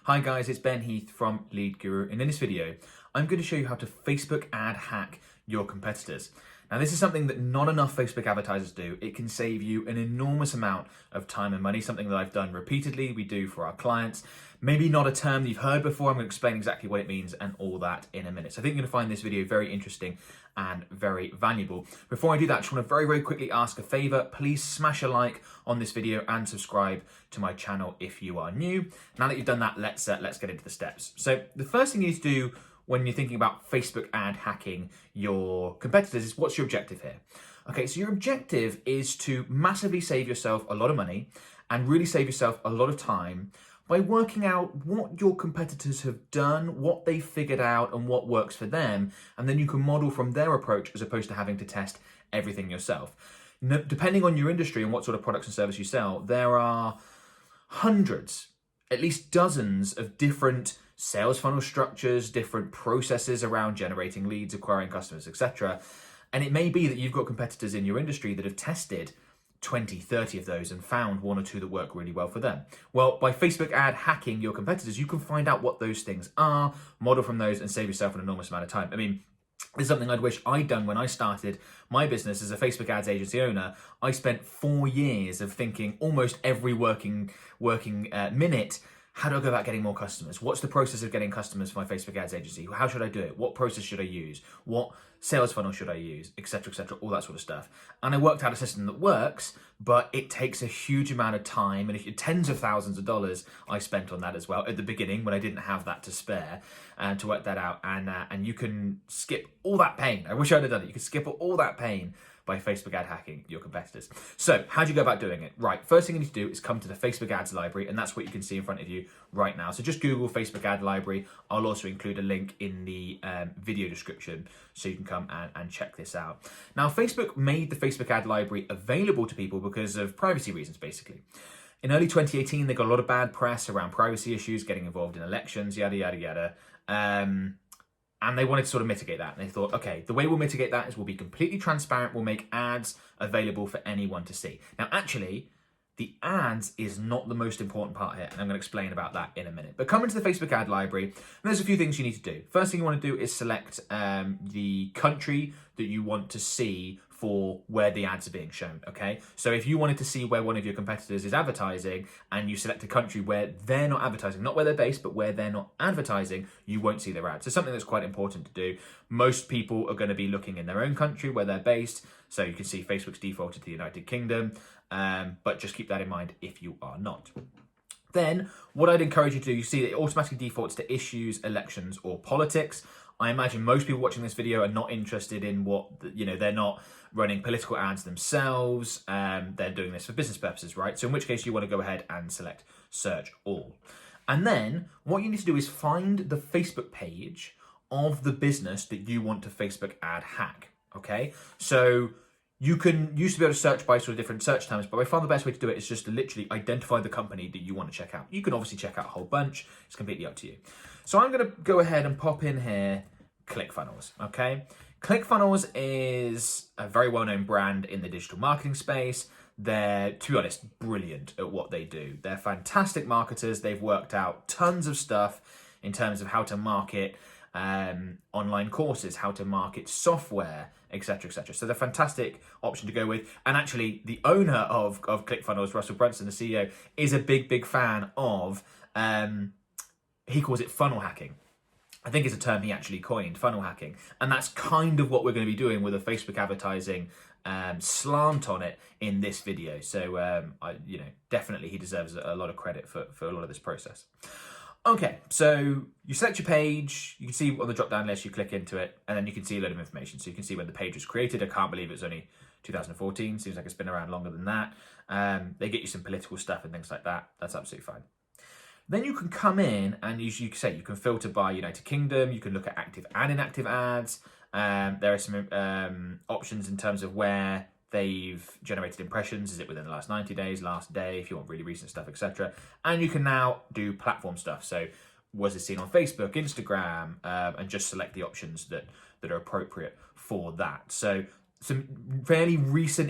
Hi guys, it's Ben Heath from Lead Guru, and in this video, I'm going to show you how to Facebook ad hack your competitors. Now this is something that not enough Facebook advertisers do. It can save you an enormous amount of time and money, something that I've done repeatedly, we do for our clients. Maybe not a term that you've heard before. I'm going to explain exactly what it means and all that in a minute. So I think you're going to find this video very interesting and very valuable. Before I do that, I just want to very quickly ask a favor. Please smash a like on this video and subscribe to my channel if you are new. Now that you've done that, let's get into the steps. So the first thing you need to do when you're thinking about Facebook ad hacking your competitors is, what's your objective here? Okay, so your objective is to massively save yourself a lot of money and really save yourself a lot of time by working out what your competitors have done, what they figured out, and what works for them. And then you can model from their approach as opposed to having to test everything yourself. Now, depending on your industry and what sort of products and service you sell, there are hundreds, at least dozens of different sales funnel structures, different processes around generating leads, acquiring customers, etc. And it may be that you've got competitors in your industry that have tested 20, 30 of those and found one or two that work really well for them. Well, by Facebook ad hacking your competitors, you can find out what those things are, model from those, and save yourself an enormous amount of time. I mean, this is something I'd wish I'd done when I started my business as a Facebook ads agency owner. I spent 4 years of thinking almost every working minute, how do I go about getting more customers? What's the process of getting customers for my Facebook ads agency? How should I do it? What process should I use? What sales funnel should I use? Etc., all that sort of stuff. And I worked out a system that works, but it takes a huge amount of time and tens of thousands of dollars I spent on that as well at the beginning when I didn't have that to spare to work that out. And you can skip all that pain. I wish I'd have done it. You can skip all that pain by Facebook ad hacking your competitors. So how do you go about doing it? Right, first thing you need to do is come to the Facebook ads library, and that's what you can see in front of you right now. So just Google Facebook ad library. I'll also include a link in the video description so you can come and check this out. Now, Facebook made the Facebook ad library available to people because of privacy reasons, basically. In early 2018, they got a lot of bad press around privacy issues, getting involved in elections, yada, yada, yada. And they wanted to sort of mitigate that. And they thought, okay, the way we'll mitigate that is we'll be completely transparent. We'll make ads available for anyone to see. Now, actually, the ads is not the most important part here. And I'm going to explain about that in a minute. But come into the Facebook ad library, and there's a few things you need to do. First thing you want to do is select the country that you want to see for where the ads are being shown, okay? So if you wanted to see where one of your competitors is advertising and you select a country where they're not advertising, not where they're based, but where they're not advertising, you won't see their ads. So something that's quite important to do. Most people are going to be looking in their own country where they're based. So you can see Facebook's defaulted to the United Kingdom, but just keep that in mind if you are not. Then what I'd encourage you to do, you see that it automatically defaults to issues, elections, or politics. I imagine most people watching this video are not interested in they're not running political ads themselves. They're doing this for business purposes, right? So in which case you want to go ahead and select search all. And then what you need to do is find the Facebook page of the business that you want to Facebook ad hack, okay? So you used to be able to search by sort of different search terms, but I found the best way to do it is just to literally identify the company that you want to check out. You can obviously check out a whole bunch. It's completely up to you. So I'm going to go ahead and pop in here ClickFunnels, okay? ClickFunnels is a very well-known brand in the digital marketing space. They're, to be honest, brilliant at what they do. They're fantastic marketers. They've worked out tons of stuff in terms of how to market online courses, how to market software, etc., etc. So they're a fantastic option to go with. And actually, the owner of ClickFunnels, Russell Brunson, the CEO, is a big fan of, he calls it funnel hacking. I think it's a term he actually coined, funnel hacking. And that's kind of what we're going to be doing with a Facebook advertising slant on it in this video. So, definitely he deserves a lot of credit for a lot of this process. Okay, so you select your page, you can see on the drop-down list, you click into it, and then you can see a load of information. So you can see when the page was created. I can't believe it's only 2014. Seems like it's been around longer than that. They get you some political stuff and things like that. That's absolutely fine. Then you can come in and you can filter by United Kingdom. You can look at active and inactive ads. There are some options in terms of where they've generated impressions. Is it within the last 90 days, last day, if you want really recent stuff, etc. And you can now do platform stuff. So was it seen on Facebook, Instagram, and just select the options that are appropriate for that. So some fairly recent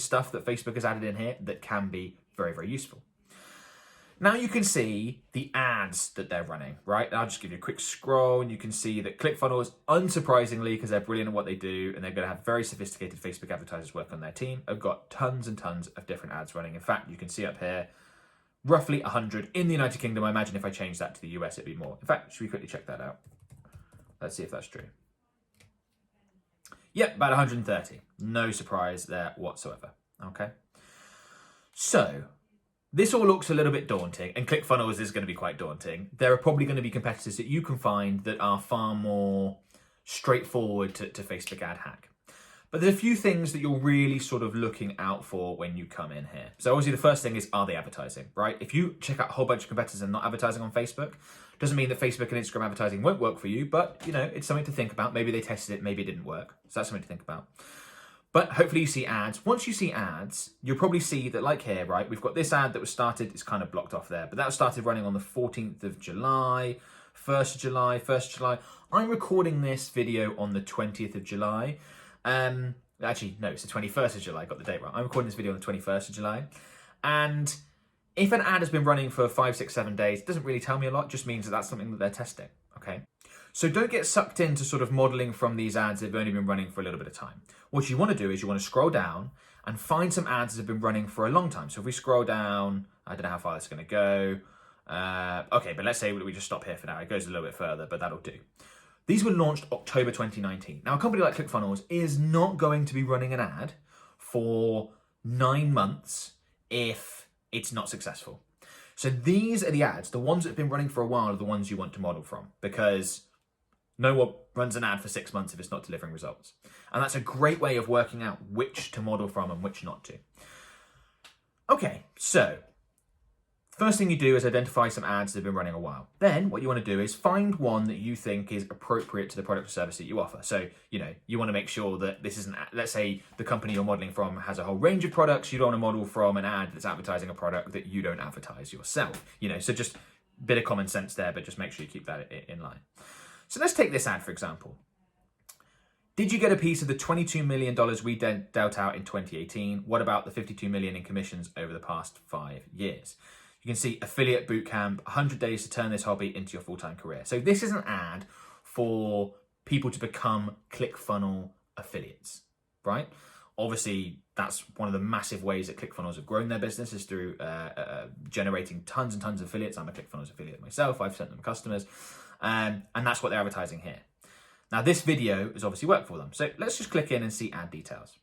stuff that Facebook has added in here that can be very, very useful. Now you can see the ads that they're running, right? And I'll just give you a quick scroll and you can see that ClickFunnels, unsurprisingly, because they're brilliant at what they do and they're going to have very sophisticated Facebook advertisers work on their team, have got tons and tons of different ads running. In fact, you can see up here, roughly 100 in the United Kingdom. I imagine if I change that to the US, it'd be more. In fact, should we quickly check that out? Let's see if that's true. Yep, about 130. No surprise there whatsoever. Okay. So this all looks a little bit daunting, and ClickFunnels is going to be quite daunting. There are probably going to be competitors that you can find that are far more straightforward to Facebook ad hack. But there's a few things that you're really sort of looking out for when you come in here. So obviously the first thing is, are they advertising, right? If you check out a whole bunch of competitors and not advertising on Facebook, doesn't mean that Facebook and Instagram advertising won't work for you, but you know, it's something to think about. Maybe they tested it, maybe it didn't work. So that's something to think about. But hopefully you see ads. Once you see ads, you'll probably see that, like here, right, we've got this ad that was started, it's kind of blocked off there, but that was started running on the 14th of July, 1st of July, 1st of July. I'm recording this video on the 20th of July. Actually, no, it's the 21st of July, I got the date wrong. I'm recording this video on the 21st of July. And if an ad has been running for 5, 6, 7 days, it doesn't really tell me a lot, just means that that's something that they're testing, okay? So don't get sucked into sort of modeling from these ads that have only been running for a little bit of time. What you want to do is you want to scroll down and find some ads that have been running for a long time. So if we scroll down, I don't know how far it's going to go. Okay, but let's say we just stop here for now. It goes a little bit further, but that'll do. These were launched October 2019. Now, a company like ClickFunnels is not going to be running an ad for 9 months if it's not successful. So these are the ads. The ones that have been running for a while are the ones you want to model from, because no one runs an ad for 6 months if it's not delivering results. And that's a great way of working out which to model from and which not to. Okay, so first thing you do is identify some ads that have been running a while. Then what you want to do is find one that you think is appropriate to the product or service that you offer. So, you know, you want to make sure that this isn't, let's say the company you're modeling from has a whole range of products. You don't want to model from an ad that's advertising a product that you don't advertise yourself. You know, so just a bit of common sense there, but just make sure you keep that in line. So let's take this ad, for example. Did you get a piece of the $22 million we dealt out in 2018? What about the $52 million in commissions over the past 5 years? You can see affiliate bootcamp, 100 days to turn this hobby into your full-time career. So this is an ad for people to become ClickFunnels affiliates, right? Obviously, that's one of the massive ways that ClickFunnels have grown their business is through generating tons and tons of affiliates. I'm a ClickFunnels affiliate myself. I've sent them customers. And that's what they're advertising here. Now, this video has obviously worked for them. So let's just click in and see ad details.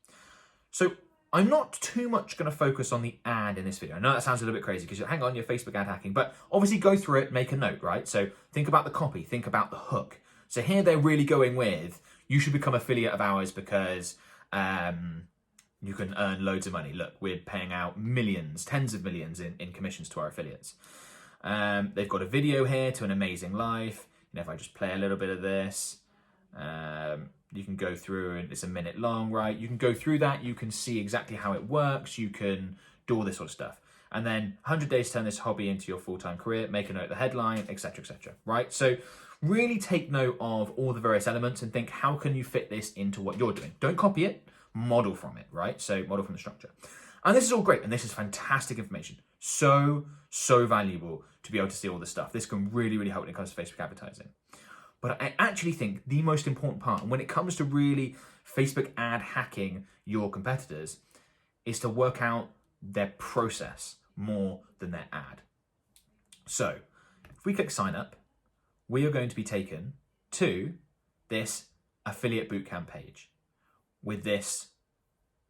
So I'm not too much going to focus on the ad in this video. I know that sounds a little bit crazy because hang on, you're Facebook ad hacking, but obviously go through it, make a note, right? So think about the copy, think about the hook. So here they're really going with, you should become affiliate of ours because you can earn loads of money. Look, we're paying out millions, tens of millions in commissions to our affiliates. They've got a video here to an amazing life. You know, if I just play a little bit of this, you can go through and it's a minute long, right? You can go through that. You can see exactly how it works. You can do all this sort of stuff. And then 100 days to turn this hobby into your full-time career, make a note of the headline, etc., right? So really take note of all the various elements and think, how can you fit this into what you're doing? Don't copy it, model from it, right? So model from the structure. And this is all great. And this is fantastic information. So valuable to be able to see all this stuff. This can really, really help when it comes to Facebook advertising. But I actually think the most important part, and when it comes to really Facebook ad hacking your competitors, is to work out their process more than their ad. So if we click sign up, we are going to be taken to this affiliate bootcamp page with this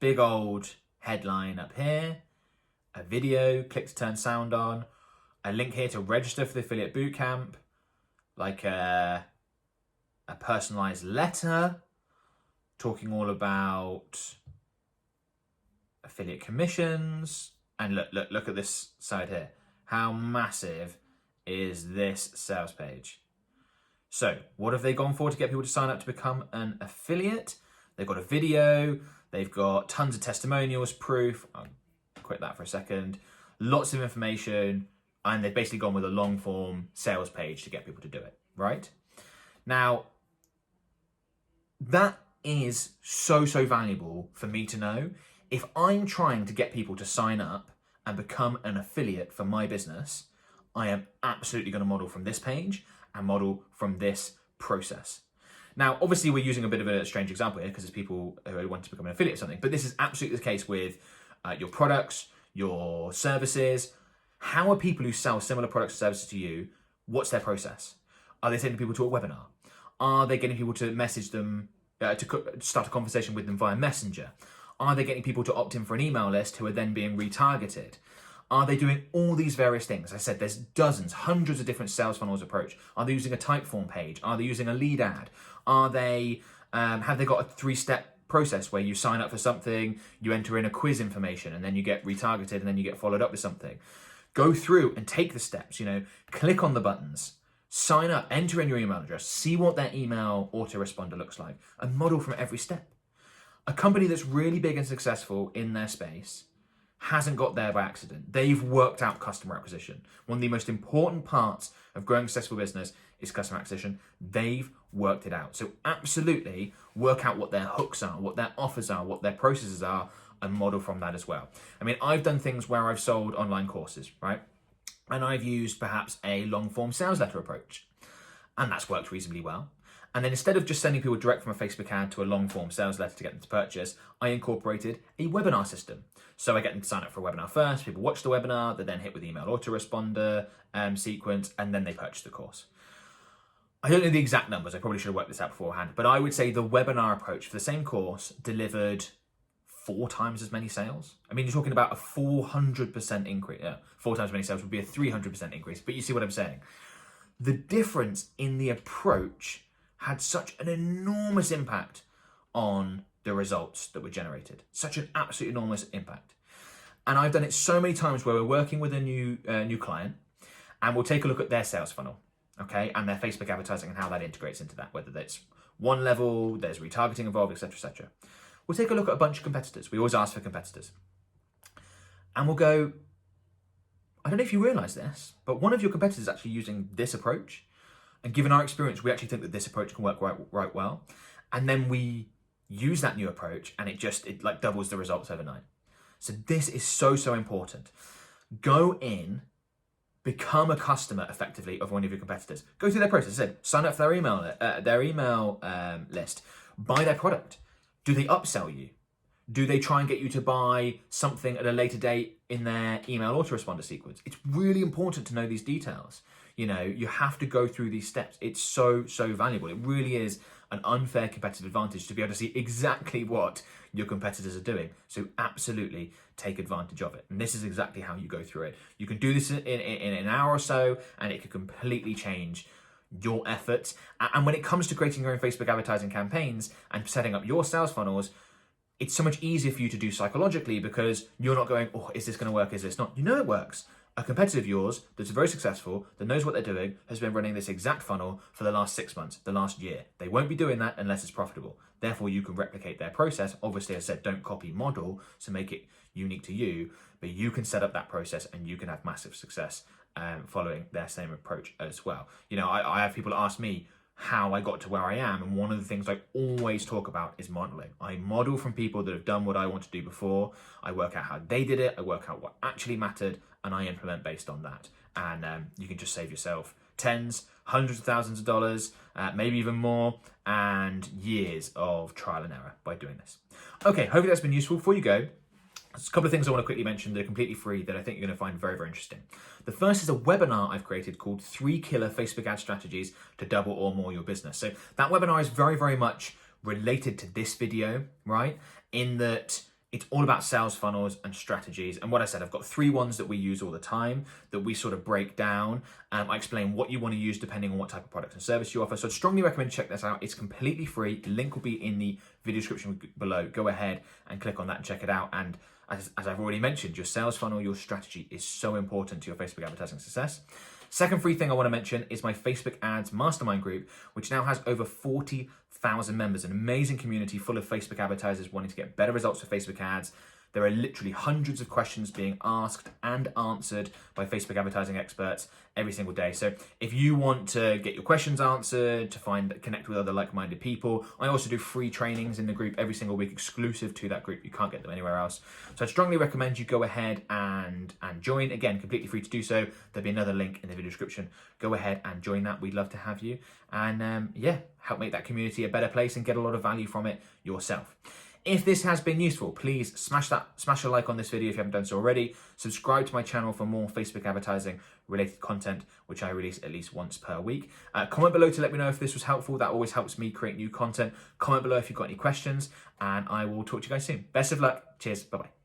big old headline up here, a video, click to turn sound on, a link here to register for the affiliate bootcamp, like a personalized letter talking all about affiliate commissions. And look at this side here. How massive is this sales page? So what have they gone for to get people to sign up to become an affiliate? They've got a video, they've got tons of testimonials, proof. I'll quit that for a second. Lots of information, and they've basically gone with a long form sales page to get people to do it, right? Now, that is so valuable for me to know. If I'm trying to get people to sign up and become an affiliate for my business, I am absolutely going to model from this page and model from this process. Now, obviously, we're using a bit of a strange example here because there's people who want to become an affiliate or something, but this is absolutely the case with your products, your services. How are people who sell similar products and services to you, what's their process? Are they sending people to a webinar? Are they getting people to message them, to start a conversation with them via Messenger? Are they getting people to opt in for an email list who are then being retargeted? Are they doing all these various things? I said there's dozens, hundreds of different sales funnels approach. Are they using a Typeform page? Are they using a lead ad? Are they, have they got a 3-step process where you sign up for something, you enter in a quiz information, and then you get retargeted, and then you get followed up with something? Go through and take the steps, click on the buttons, sign up, enter in your email address, see what that email autoresponder looks like, and model from every step. A company that's really big and successful in their space hasn't got there by accident. They've worked out customer acquisition. One of the most important parts of growing a successful business is customer acquisition. They've worked it out. So absolutely work out what their hooks are, what their offers are, what their processes are, and model from that as well. I mean, I've done things where I've sold online courses, right? And I've used perhaps a long form sales letter approach, and that's worked reasonably well. And then instead of just sending people direct from a Facebook ad to a long form sales letter to get them to purchase, I incorporated a webinar system. So I get them to sign up for a webinar first, people watch the webinar, they then hit with the email autoresponder sequence, and then they purchase the course. I don't know the exact numbers, I probably should have worked this out beforehand, but I would say the webinar approach for the same course delivered 4 times as many sales. I mean, you're talking about a 400% increase. 4 times as many sales would be a 300% increase, but you see what I'm saying. The difference in the approach had such an enormous impact on the results that were generated. Such an absolute enormous impact. And I've done it so many times where we're working with a new client, and we'll take a look at their sales funnel, okay, and their Facebook advertising and how that integrates into that, whether that's one level, there's retargeting involved, etc., etc. We'll take a look at a bunch of competitors. We always ask for competitors. And we'll go, I don't know if you realize this, but one of your competitors is actually using this approach. And given our experience, we actually think that this approach can work right well. And then we use that new approach and it like doubles the results overnight. So this is so important. Go in, become a customer effectively of one of your competitors. Go through their process. I said, sign up for their email list, buy their product. Do they upsell you? Do they try and get you to buy something at a later date in their email autoresponder sequence? It's really important to know these details. You have to go through these steps. It's so valuable. It really is an unfair competitive advantage to be able to see exactly what your competitors are doing. So absolutely take advantage of it. And this is exactly how you go through it. You can do this in an hour or so, and it could completely change your efforts. And when it comes to creating your own Facebook advertising campaigns and setting up your sales funnels, it's so much easier for you to do psychologically because you're not going, oh, is this going to work? Is this not? You know it works. A competitor of yours that's very successful, that knows what they're doing, has been running this exact funnel for the last 6 months, the last year. They won't be doing that unless it's profitable. Therefore, you can replicate their process. Obviously, I said don't copy, model, so make it unique to you, but you can set up that process and you can have massive success following their same approach as well. I have people ask me how I got to where I am, and one of the things I always talk about is modeling. I model from people that have done what I want to do before. I work out how they did it, I work out what actually mattered, and I implement based on that. And you can just save yourself tens, hundreds of thousands of dollars, maybe even more, and years of trial and error by doing this. Okay, hopefully that's been useful. Before you go, there's a couple of things I want to quickly mention that are completely free that I think you're going to find very interesting. The first is a webinar I've created called 3 Killer Facebook Ad Strategies to Double or More Your Business. So that webinar is very much related to this video, right? In that it's all about sales funnels and strategies. And what I said, I've got 3 ones that we use all the time that we sort of break down. I explain what you want to use depending on what type of product and service you offer. So I'd strongly recommend check this out. It's completely free. The link will be in the video description below. Go ahead and click on that and check it out. And as I've already mentioned, your sales funnel, your strategy is so important to your Facebook advertising success. Second free thing I want to mention is my Facebook Ads Mastermind group, which now has over 40,000 members, an amazing community full of Facebook advertisers wanting to get better results with Facebook ads, There are literally hundreds of questions being asked and answered by Facebook advertising experts every single day. So if you want to get your questions answered, to connect with other like-minded people, I also do free trainings in the group every single week, exclusive to that group. You can't get them anywhere else. So I strongly recommend you go ahead and join. Again, completely free to do so. There'll be another link in the video description. Go ahead and join that. We'd love to have you. And yeah, help make that community a better place and get a lot of value from it yourself. If this has been useful, please smash a like on this video if you haven't done so already. Subscribe to my channel for more Facebook advertising related content, which I release at least once per week. Comment below to let me know if this was helpful. That always helps me create new content. Comment below if you've got any questions, and I will talk to you guys soon. Best of luck. Cheers. Bye-bye.